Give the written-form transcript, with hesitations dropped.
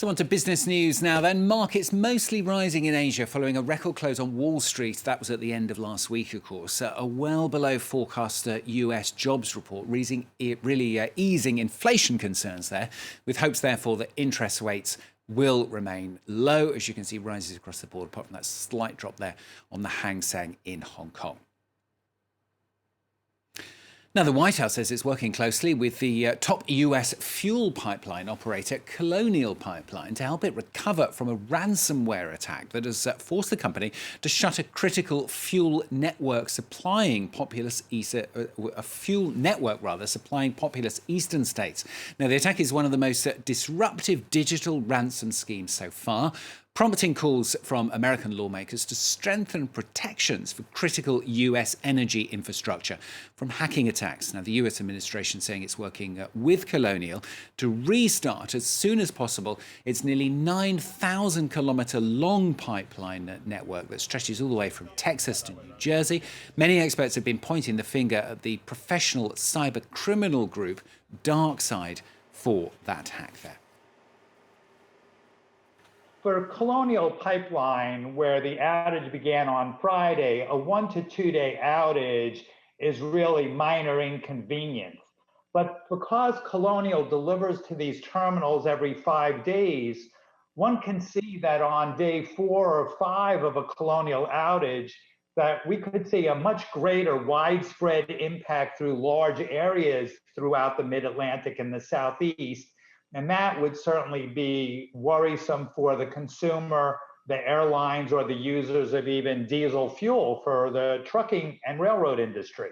So on to business news now then. Markets mostly rising in Asia following a record close on Wall Street. That was at the end of last week, of course. A well below forecast US jobs report, really easing inflation concerns there, with hopes therefore that interest rates will remain low. As you can see, rises across the board, apart from that slight drop there on the Hang Seng in Hong Kong. Now, the White House says it's working closely with the top US fuel pipeline operator, Colonial Pipeline, to help it recover from a ransomware attack that has forced the company to shut a critical fuel network supplying populous eastern states. Now, the attack is one of the most disruptive digital ransom schemes so far, prompting calls from American lawmakers to strengthen protections for critical US energy infrastructure from hacking attacks. Now, the US administration saying it's working with Colonial to restart as soon as possible its nearly 9,000 kilometre long pipeline network that stretches all the way from Texas to New Jersey. Many experts have been pointing the finger at the professional cyber criminal group DarkSide for that hack there. For Colonial Pipeline, where the outage began on Friday, a 1 to 2 day outage is really minor inconvenience. But because Colonial delivers to these terminals every 5 days, one can see that on day 4 or 5 of a Colonial outage, that we could see a much greater widespread impact through large areas throughout the Mid-Atlantic and the Southeast. And that would certainly be worrisome for the consumer, the airlines, or the users of even diesel fuel for the trucking and railroad industry.